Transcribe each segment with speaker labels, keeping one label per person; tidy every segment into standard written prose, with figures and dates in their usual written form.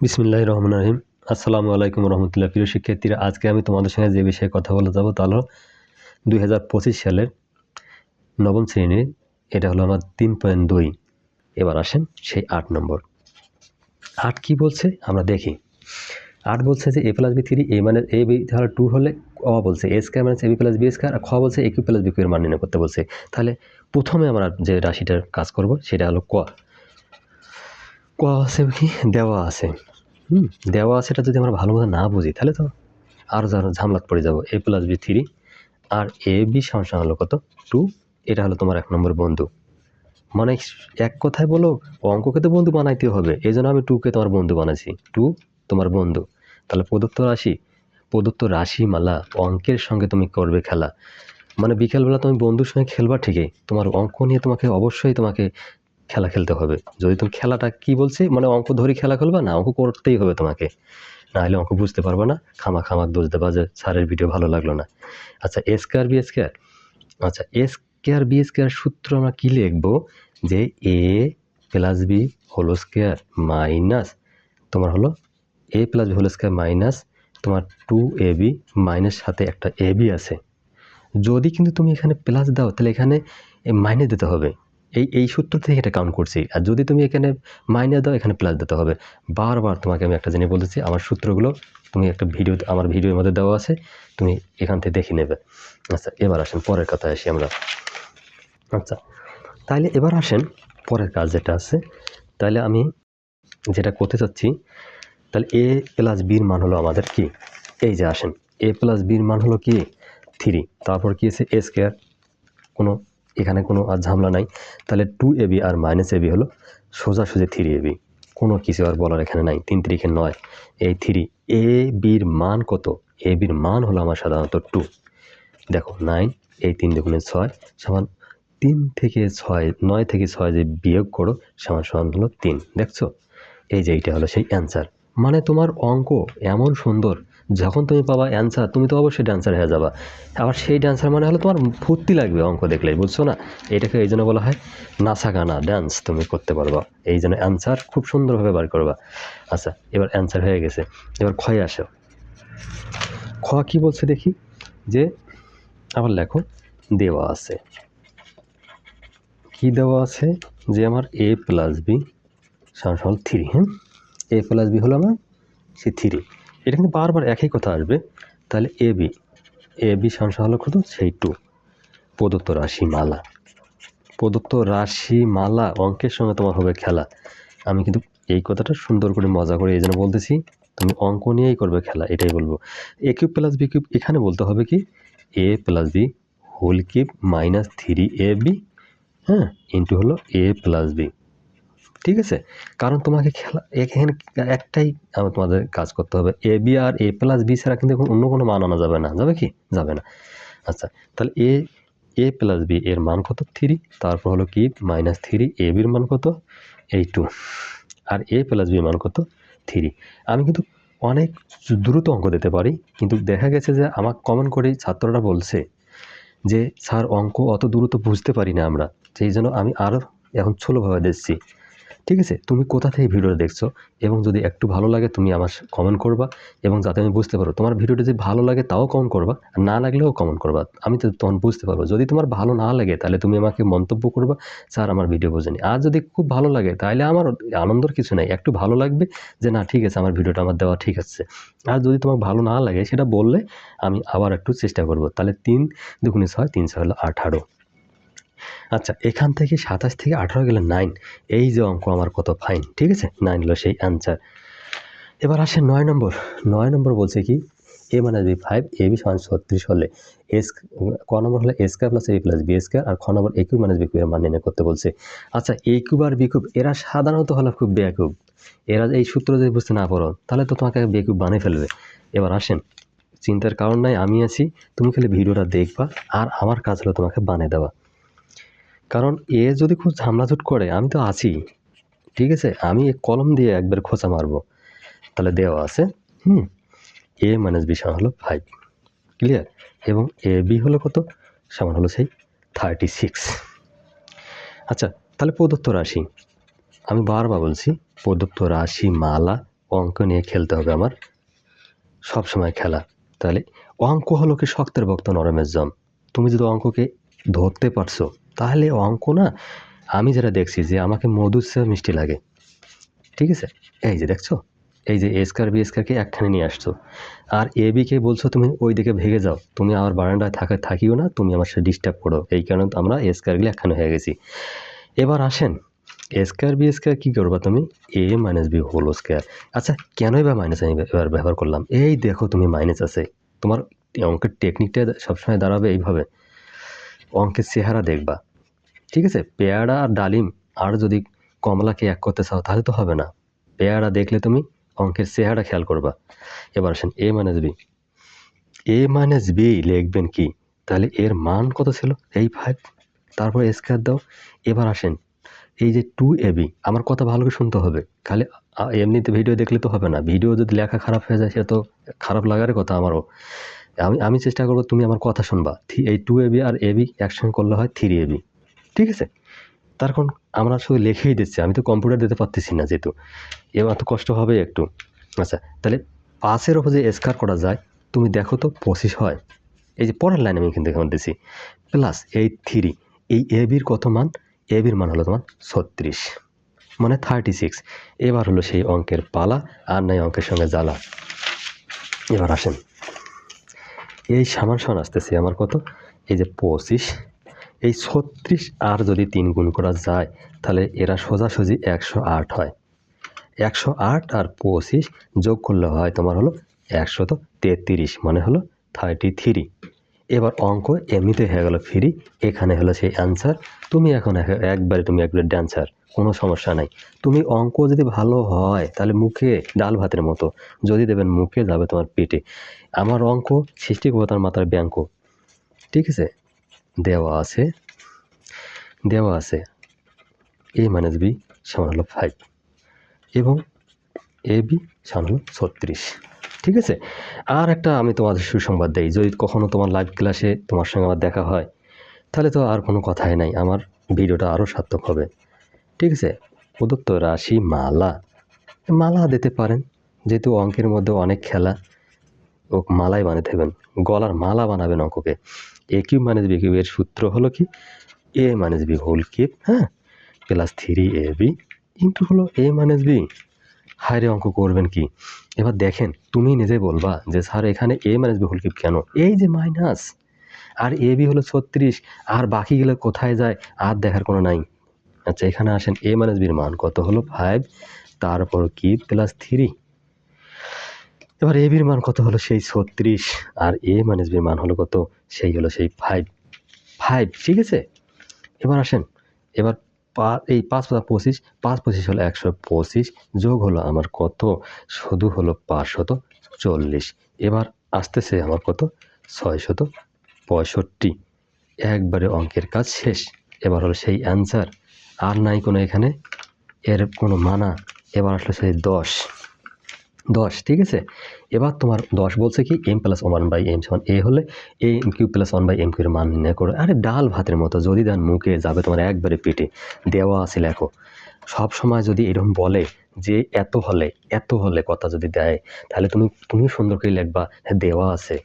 Speaker 1: বিসমিল্লাহির রহমানির রহিম। আসসালামু আলাইকুম রহমতুল্লাহ। প্রিয় শিক্ষার্থীরা, আজকে আমি তোমাদের সঙ্গে যে বিষয়ে কথা বলে যাব তা হলো 2025 সালের নবম শ্রেণীর, এটা হলো আমার 3.2। এবার আসেন সেই 8 নম্বর। 8 কি বলছে আমরা দেখি। 8 বলছে যে a + b 3 a - a b 2 হলে অ বলছে a² - ab + b², আর খ বলছে aq + bq এর মান নির্ণয় করতে বলছে। তাহলে প্রথমে আমরা যে রাশিটার কাজ করব সেটা হলো ক। ক আছে কি দেওয়া আছে, দেওয়া আছে। এটা যদি আমরা ভালো মতো না বুঝি তাহলে তো আরও ঝামেলাত পড়ে যাব। a + b 3 আর ab সমান হলো কত 2। এটা হলো তোমার 1 নম্বর বন্ধু। মানে এক কথায় বলো, অঙ্ককে তো বন্ধু বানাইতে হবে, এই জন্য আমি 2কে তোমার বন্ধু বানাইছি। 2 তোমার বন্ধু। তাহলে প্রদত্ত রাশি মালা অঙ্কের সঙ্গে তুমি করবে খেলা। মানে বিকেলবেলা তুমি বন্ধুর সঙ্গে খেলবা ঠিকই, তোমার অঙ্ক নিয়ে অবশ্যই তোমাকে খেলা খেলতে হবে। যদি তুমি খেলাটা কি বলছি, মানে অঙ্ক ধরে খেলা খেলবা না, অঙ্ক করতেই হবে তোমাকে, না হলে অঙ্ক বুঝতে পারবো না। খামাক দোষ দেবা যে স্যারের ভিডিও ভালো লাগলো না। আচ্ছা, a² b²। আচ্ছা, a² b² সূত্র আমরা কি লিখবো, যে a + b whole square minus তোমার হলো a + b whole square minus তোমার 2ab মাইনাস সাথে একটা ab আছে। যদি কিন্তু তুমি এখানে প্লাস দাও তাহলে এখানে মাইনাস দিতে হবে। এই সূত্র থেকে এটা কাউন্ট করছি। আর যদি তুমি এখানে মাইনাস দাও এখানে প্লাস দিতে হবে। বারবার তোমাকে আমি একটা জিনিস বলতেছি, আমার সূত্রগুলো তুমি একটা ভিডিও, আমার ভিডিওর মধ্যে দেওয়া আছে, তুমি এখান থেকে দেখে নেবে। আচ্ছা, এবার আসেন পরের কথায় আসি আমরা। আচ্ছা, তাইলে এবার আসেন পরের কাজ যেটা আছে। তাহলে আমি যেটা করতে চাচ্ছি, তাহলে a + b-র মান হলো আমাদের কি, এই যে আসেন a + b-র মান হলো কি 3। তারপর কি আছে a², এখানে কোনো আর ঝামেলা নাই। তাহলে 2ab আর -ab হলো সোজাসুজি 3ab, কোনো কিছু আর বলার এখানে নাই। 3 × 3 = 9, এই 3। ab-র মান কত? ab-র মান হলো আমার সাধারণত 2। দেখো 9, এই 3 × 2 = 6 সমান 3 থেকে 6, 9 থেকে 6 যে বিয়োগ করো সমান হলো 3। দেখছো, এই যে এইটা হলো সেই অ্যান্সার। মানে তোমার অঙ্ক এমন সুন্দর, যখন তুমি পাবা অ্যান্সার তুমি তো অবশ্যই ড্যান্সার হয়ে যাবা। আবার সেই ড্যান্সার মানে হলো তোমার ফুর্তি লাগবে অঙ্ক দেখলেই, বুঝছো না? এটাকে এই জন্য বলা হয় নাচা গানা ড্যান্স তুমি করতে পারবা, এই জন্য অ্যান্সার খুব সুন্দরভাবে বার করবা। আচ্ছা, এবার অ্যান্সার হয়ে গেছে। এবার ক্ষয়ে আসো। খ কি বলছে দেখি, যে আবার লেখো দেওয়া আছে, কি দেওয়া আছে, যে আমার a + b সমান 3। হ্যাঁ, a + b হলো আমার সে 3। এটা কিন্তু বারবার একই কথা আসবে। তাহলে ab সমান হলো কত, সেই 2। প্রদত্ত রাশি মালা অঙ্কের সঙ্গে তোমার হবে খেলা। আমি কিন্তু এই কথাটা সুন্দর করে মজা করে এই জন্য বলতেছি, তুমি অঙ্ক নিয়েই করবে খেলা, এটাই বলবো। a³ + b³ এখানে বলতে হবে কি a + b whole cube minus 3ab, হ্যাঁ, ইন্টু হলো a + b। ঠিক আছে, কারণ তোমাকে খেলা এখানে একটাই তোমাদের কাজ করতে হবে, ab আর a + b ছাড়া কিন্তু অন্য কোনো মান আনা যাবে না। যাবে কি? যাবে না। আচ্ছা, তাহলে a + b এর মান কত 3, তারপর হলো কি মাইনাস 3, ab এর মান কত এই 2, আর a + b এর মান কত 3। আমি কিন্তু অনেক দ্রুত অঙ্ক দিতে পারি, কিন্তু দেখা গেছে যে আমার কমেন্ট করে ছাত্ররা বলছে যে স্যার অঙ্ক অত দ্রুত বুঝতে পারি না আমরা, সেই জন্য আমি আরও এখন স্লোভাবে দিচ্ছি। ঠিক আছে, তুমি কোথা থেকে ভিডিওটা দেখছো, এবং যদি একটু ভালো লাগে তুমি আমার কমেন্ট করবা, এবং যাতে আমি বুঝতে পারো। তোমার ভিডিওটা যদি ভালো লাগে তাও কমেন্ট করবা, আর না লাগলেও কমেন্ট করবা, আমি তো তখন বুঝতে পারবো। যদি তোমার ভালো না লাগে তাহলে তুমি আমাকে মন্তব্য করবা, স্যার আমার ভিডিও বোঝেনি। আর যদি খুব ভালো লাগে তাহলে আমার আনন্দর কিছু নেই, একটু ভালো লাগবে যে না ঠিক আছে আমার ভিডিওটা আমার দেওয়া ঠিক আছে। আর যদি তোমার ভালো না লাগে সেটা বললে আমি আবার একটু চেষ্টা করব। তাহলে 3 × 2 = 6, 3 × 6 হলো 18। আচ্ছা, এখান থেকে 27 থেকে 18 গেলে 9। এই যে অঙ্ক আমার কত ফাইন। ঠিক আছে, 9 হলো সেই অ্যান্সার। এবার আসে 9 নম্বর। 9 নম্বর বলছে কি a - b 5, ab = 36 হলে ক নম্বর হলো a² + ab + b², আর খ নম্বর a³ - b³ এর মান নির্ণয় করতে বলছে। আচ্ছা, a³ আর b³ এরা সাধারণত হলো খুব বেয়াকুব। এরা এই সূত্র যদি বুঝতে না পারো তাহলে তো তোমাকে বেয়াকুব বানিয়ে ফেলবে। এবার আসেন, চিন্তার কারণ নাই, আমি আছি, তুমি খালি ভিডিওটা দেখবা, আর আমার কাজ হলো তোমাকে বানিয়ে দেওয়া। কারণ এ যদি খুব ঝামলাঝুট করে আমি তো আছি। ঠিক আছে, আমি কলম দিয়ে একবার খোঁচা মারবো। তাহলে দেওয়া আছে a - b সমান হলো 5, ক্লিয়ার, এবং ab হলো কত সমান হলো সেই 36। আচ্ছা, তাহলে প্রদত্ত রাশি, আমি বারবার বলছি প্রদত্ত রাশি মালা অঙ্ক নিয়ে খেলতে হবে আমার সব সময় খেলা। তাহলে অঙ্ক হলো কি শক্তের ভক্ত নরমের জম। তুমি যদি অঙ্ককে ধরতে পারছো তাহলে অঙ্ক না, আমি যেটা দেখছি যে আমাকে মধুর চেয়ে মিষ্টি লাগে। ঠিক আছে, এই যে দেখছো, এই যে এ স্কয়ার বি স্কয়ারকে একখানে নিয়ে আসছো, আর এ বিকে বলছো তুমি ওই দিকে ভেগে যাও, তুমি আমার বারান্দায় থাকিও না, তুমি আমার সাথে ডিস্টার্ব করো, এই কারণে আমরা এ স্কয়ারগুলো একখানে হয়ে গেছি। এবার আসেন এ স্কয়ার বি স্কয়ার কী করবা তুমি, এ মাইনাস বি হোল স্কয়ার। আচ্ছা কেনই বা মাইনাস আমি এবার ব্যবহার করলাম, এই দেখো তুমি মাইনাস আছে, তোমার অঙ্কের টেকনিকটা সবসময় দাঁড়াবে এইভাবে, অঙ্কের চেহারা দেখবা। ঠিক আছে, পেয়ারা আর ডালিম আর যদি কমলাকে এক করতে চাও তাহলে তো হবে না, পেয়ারা দেখলে তুমি অঙ্কের চেহারা খেয়াল করবা। এবার আসেন এ মাইনাস বি লিখবেন কি, তাহলে এর মান কত ছিল, এই 5, তারপর স্কয়ার দাও। এবার আসেন এই যে 2ab, আমার কথা ভালো করে শুনতে হবে, খালি এমনিতে ভিডিও দেখলে তো হবে না, ভিডিও যদি লেখা খারাপ হয়ে যায় সেটা তো খারাপ লাগার কথা আমারও। আমি চেষ্টা করবো তুমি আমার কথা শুনবা। এই 2ab আর ab একসঙ্গে করলে হয় 3ab। ঠিক আছে, তার কারণ আমরা শুধু লিখেই দিচ্ছি, আমি তো কম্পিউটার দিতে পারতেছি না, যেহেতু এবার তো কষ্ট হবে একটু। আচ্ছা তাহলে 5-এর ওপর যে স্কয়ার করা যায়, তুমি দেখো তো 25 হয়। এই যে পরের লাইন আমি এখান থেকে দিচ্ছি, প্লাস এই 3, এই এবির কত মান, এবির মান হলো তোমার 36, মানে 36। এবার হলো সেই অঙ্কের পালা, আর নাই অঙ্কের সঙ্গে জ্বালা। এবার আসেন এই সমান আসতেছে আমার কত, এই যে 25, এই 36 আর যদি 3 গুণ করা যায় তাহলে এরা সোজাসুজি 108 হয়। 108 আর 25 যোগ করলে হয় তোমার হলো 133, মানে হলো 33। এবার অঙ্ক এমনিতে হয়ে গেল ফ্রি, এখানে হলো সেই অ্যান্সার। তুমি এখন একবারে ড্যান্সার, কোনো সমস্যা নাই। তুমি অঙ্ক যদি ভালো হয় তাহলে মুখে ডাল ভাতের মতো, যদি দেবেন মুখে যাবে তোমার পেটে। আমার অঙ্ক সৃষ্টিকর্তার মাথার ব্যাঙ্ক। ঠিক আছে, দেওয়া আছে a মাইনাস বি সমান হলো 5 এবং এ বি সমান হলো 36। ঠিক আছে, আর একটা আমি তোমাদের সুসংবাদ দেই, যদি কখনো তোমার লাইভ ক্লাসে তোমার সঙ্গে আমার দেখা হয় তাহলে তো আর কোনো কথাই নাই, আমার ভিডিওটা আরও সার্থক হবে। ঠিক আছে, প্রদত্ত রাশি মালা দিতে পারেন, যেহেতু অঙ্কের মধ্যে অনেক খেলা, ও মালাই বানাতে হবেন, গলার মালা বানাবেন অঙ্ককে। এ কিউব মাইনাস বি কিউব এর সূত্র হলো কি, এ মাইনাস বি হোল কিউব, হ্যাঁ, প্লাস 3ab ইন্টু হলো এ মাইনাস বি। হায়রে অঙ্ক করবেন কি, এবার দেখেন তুমি নিজে বলবা যে স্যার এখানে এ মাইনাস বি হোল কিউব কেন, এই যে মাইনাস, আর এ বি হলো 36, আর বাকিগুলো কোথায় যায় আর দেখার কোনো নাই। আচ্ছা এখানে আসেন এ মাইনাস বির মান কত হলো 5, তারপর কিউব প্লাস 3, এবার এ বির মান কত হলো সেই 36, আর এ মাইনাস বির মান হলো কত, সেই হলো সেই 5। ঠিক আছে, এবার আসেন, এবার এই 5 + 25, 5 + 25 হলো 125, যোগ হলো আমার কত, শুধু হলো 540। এবার আসতেছে আমার কত, 665। একবারে অঙ্কের কাজ শেষ। এবার হলো সেই অ্যান্সার, আর নাই কোনো এখানে এর কোনো মানা। এবার আসলে সেই 10। ঠিক আছে, এবার তোমার 10 বলছে কি m + 1/m সমান a হলে am³ + 1/m³ এর মান নির্ণয় করো। আরে ডাল ভাতের মতো, যদি দেন মুখে যাবে তোমার একবারে পেটে। দেওয়া আছে লেখো। সব সময় যদি এরকম বলে যে এত হলে কথা যদি দেয়, তাহলে তুমি সুন্দর করে লিখবা হ্যাঁ দেওয়া আছে।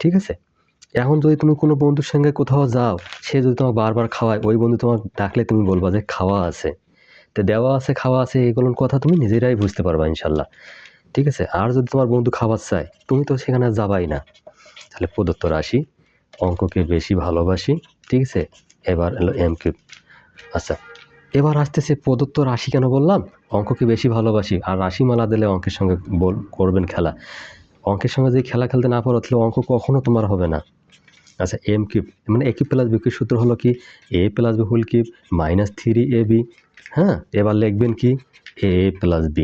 Speaker 1: ঠিক আছে, এখন যদি তুমি কোনো বন্ধুর সঙ্গে কোথাও যাও, সে যদি তোমাকে বারবার খাওয়ায়, ওই বন্ধু তোমাকে ডাকলে তুমি বলবা যে খাওয়া আছে। তো দেওয়া আছে, খাওয়া আছে, এগুলোর কথা তুমি নিজেরাই বুঝতে পারবা ইনশাল্লাহ। ঠিক আছে, আর যদি তোমার বন্ধু খাবার চায়, তুমি তো সেখানে যাবাই না। তাহলে প্রদত্ত রাশি, অঙ্ককে বেশি ভালোবাসি। ঠিক আছে, এবার হলো m³। আচ্ছা এবার আসতেছে প্রদত্ত রাশি, কেন বললাম অঙ্ককে বেশি ভালোবাসি, আর রাশিমালা দিলে অঙ্কের সঙ্গে করবেন খেলা। অঙ্কের সঙ্গে যদি খেলা খেলতে না পারো তাহলে অঙ্ক কখনো তোমার হবে না। আচ্ছা m³ মানে a³ + b³ সূত্র হলো কি, a + b whole cube minus 3ab। হ্যাঁ, এবার লিখবেন কি a + b।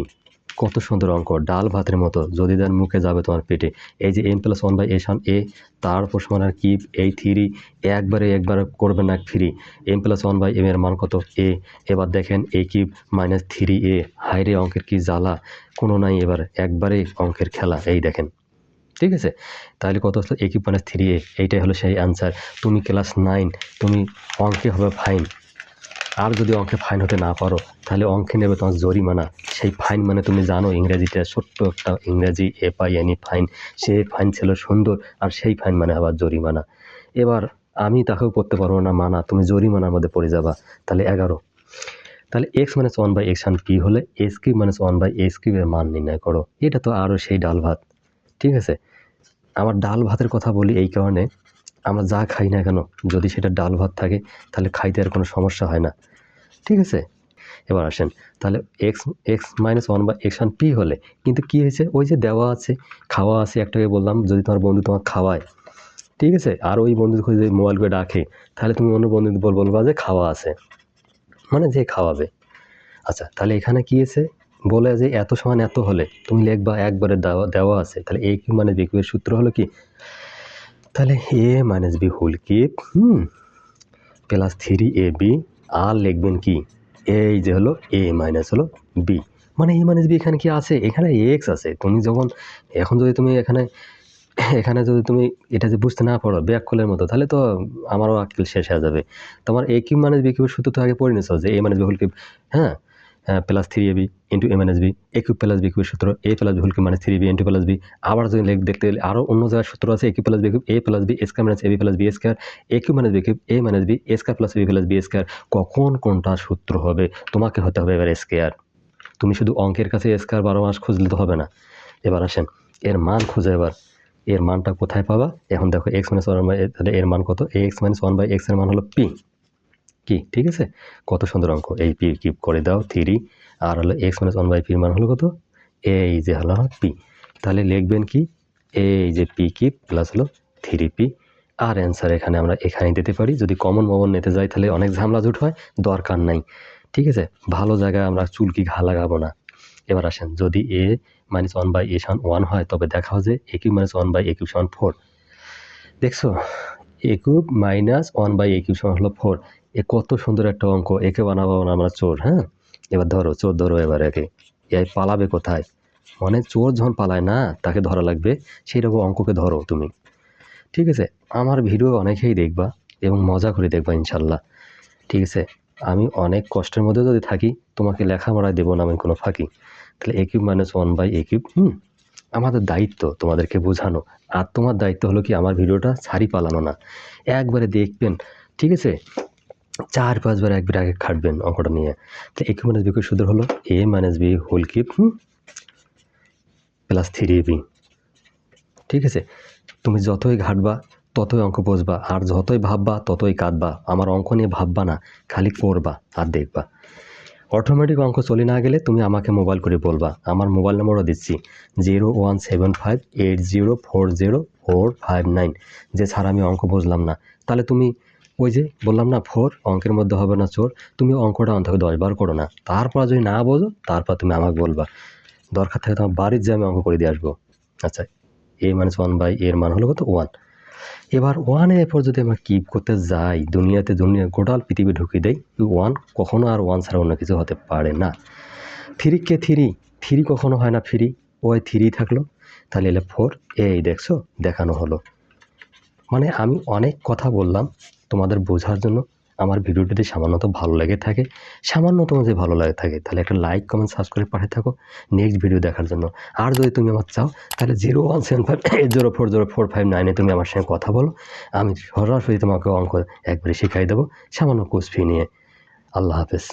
Speaker 1: কত সুন্দর অঙ্ক, ডাল ভাতের মতো, যদি দেন মুখে যাবে তোমার পেটে। এই যে m + 1/a সমান a, তারপর সমান আর কিউব এই 3, একবার করবেন না ফ্রি, m + 1/m এর মান কত a। এবার দেখেন a³ মাইনাস 3a, হাইরে অঙ্কের কি জ্বালা, কোনো নাই, এবার একবারে অঙ্কের খেলা, এই দেখেন। ঠিক আছে, তাহলে কত আসলো a³ মাইনাস 3a, এইটাই হলো সেই অ্যান্সার। তুমি ক্লাস 9, তুমি অঙ্কে হবে ফাইন। আর যদি অঙ্কে ফাইন হতে না পারো তাহলে অঙ্কে নেবে তোমার জরিমানা। সেই ফাইন মানে তুমি জানো ইংরেজিতে ছোট্ট একটা ইংরেজি FINE ফাইন, সে ফাইন ছিল সুন্দর, আর সেই ফাইন মানে আবার জরিমানা। এবার আমি তাকেও করতে পারবো না মানা, তুমি জরিমানার মধ্যে পড়ে যাবা। তাহলে 11। তাহলে x - 1/x p হলে s³ - 1/s³ এর মান নির্ণয় করো। এটা তো আরও সেই ডাল ভাত। ঠিক আছে, আমার ডাল ভাতের কথা বলি এই কারণে, আমরা যা খাই না কেন যদি সেটা ডাল ভাত থাকে তাহলে খাইতে আর কোনো সমস্যা হয় না। ঠিক আছে, এবার আসেন তাহলে x - 1/x p হলে কিন্তু কী হয়েছে, ওই যে দেওয়া আছে খাওয়া আছে, একটাকে বললাম যদি তোমার বন্ধু তোমাকে খাওয়ায়, ঠিক আছে, আর ওই বন্ধু যদি মোবাইল করে ডাকে তাহলে তুমি অন্য বন্ধুকে বলবা যে খাওয়া আছে, মানে যে খাওয়াবে। আচ্ছা, তাহলে এখানে কী আছে, বলে যে এত সমান এত হলে তুমি লিখবা একবারে দেওয়া আছে, তাহলে a³ - b³ এর সূত্র হলো কি, তাহলে a - b whole cube plus 3ab, আর লিখবেন কি এই যে হলো a মাইনাস হলো b, মানে a - b এখানে কি আছে, এখানে x আছে। তুমি যখন এখন যদি তুমি এখানে যদি তুমি এটা যে বুঝতে না পারো ব্যাককলের মতো, তাহলে তো আমারও আক্কেল শেষ হয়ে যাবে। তোমার a³ - b³ সূত্র তো আগে পড়ে নিছো যে a - b হোল কিউব, হ্যাঁ, plus 3ab into a - b, a³ + b³ সূত্র a + b হোল কিউব মানে 3b ইন্টু প্লাস b। আবার যদি দেখতে গেলে আরও অন্য জায়গায় সূত্র আছে a³ + b³ a + b square - ab + b square, a³ - b³ a - b square plus b + b square. কখন কোনটা সূত্র হবে তোমাকে হতে হবে এবার স্কয়ার। তুমি শুধু অঙ্কের কাছে স্কয়ার 12 মাস খুঁজলে তো হবে না। এবার আসেন এর মান খুঁজে, এবার এর মানটা কোথায় পাবা, এখন দেখো x - 1/, তাহলে এর মান কত, x - 1/x এর মান হলো p, কি ঠিক আছে, কত সুন্দর অঙ্ক। এই p কিউব করে দাও 3, আর হলো x - 1/p এর মান হলো কত, এই যে হলো p। তাহলে লিখবেন কি এই যে p কিউব প্লাস হলো 3p, আর অ্যান্সার এখানে আমরা এখানে দিতে পারি। যদি কমন নিতে যাই তাহলে অনেক ঝামেলা জুট হয়, দরকার নাই। ঠিক আছে, ভালো জায়গায় আমরা চুলকি ঘা লাগাবো না। এবার আসেন যদি a - 1/a সমান 1 হয় তবে দেখাও যে a³ - 1/a³ সমান 4। দেখছো, a³ - 1/a³ সমান হলো 4। এ কত সুন্দর একটা অঙ্ক, একে বানাবো না আমরা চোর। হ্যাঁ, এবার ধরো চোর ধরো, এবার একে পালাবে কোথায়, মানে চোর যখন পালায় না তাকে ধরা লাগবে, সেই রকম অঙ্ককে ধরো তুমি। ঠিক আছে, আমার ভিডিও অনেকেই দেখবা এবং মজা করে দেখবা ইনশাল্লাহ। ঠিক আছে, আমি অনেক কষ্টের মধ্যে যদি থাকি তোমাকে লেখাপড়ায় দেবো না আমি কোনো ফাঁকি। তাহলে a³ - 1/a³, আমাদের দায়িত্ব তোমাদেরকে বোঝানো, আর তোমার দায়িত্ব হলো কি আমার ভিডিওটা ছাড়ি পালানো না, একবারে দেখবেন। ঠিক আছে, 4-5 বার একবার আগে খাটবেন অঙ্কটা নিয়ে। তো a³ - b² সূত্র হলো a - b whole cube plus 3ab। ঠিক আছে, তুমি যতই ঘাটবা ততই অঙ্ক বুঝবা, আর যতই ভাববা ততই কাঁদবা। আমার অঙ্ক নিয়ে ভাববা না, খালি করবা আর দেখবা। অটোমেটিক অঙ্ক চলে না গেলে তুমি আমাকে মোবাইল করে বলবা, আমার মোবাইল নম্বরও দিচ্ছি 01758040459, যে ছাড়া আমি অঙ্ক বুঝলাম না। তাহলে তুমি ওই যে বললাম না 4 অঙ্কের মধ্যে হবে না চোর, তুমি অঙ্কটা অন্তত 10 বার করো না, তারপর যদি না বোঝো তারপর তুমি আমাকে বলবা, দরকার থাকে তোমার বাড়ির যে আমি অঙ্ক করে দিয়ে আসবো। আচ্ছা, a - 1/a এর মান হলো কত 1। এবার 1 এর পর যদি আমরা কিপ করতে যাই, দুনিয়া গোটাল পৃথিবী ঢুকিয়ে দেয় 1, কখনো আর 1 ছাড়া অন্য কিছু হতে পারে না। 3 কখনো হয় না ফ্রি, ওই 3 থাকলো, তাহলে এলে 4, এই দেখছো দেখানো হলো। মানে আমি অনেক কথা বললাম তোমাদের বোঝার জন্য। আমার ভিডিওটি যদি সামান্যত ভালো লেগে থাকে, সামান্যতম যে ভালো লাগে থাকে, তাহলে একটা লাইক কমেন্ট সাবস্ক্রাইব পাঠিয়ে থাকো নেক্সট ভিডিও দেখার জন্য। আর যদি তুমি আমার চাও তাহলে 01758040459 তুমি আমার সঙ্গে কথা বলো, আমি সরাসরি তোমাকে অঙ্ক একবারে শিখাই দেবো সামান্য কোর্স ফি নিয়ে। আল্লাহ হাফেজ।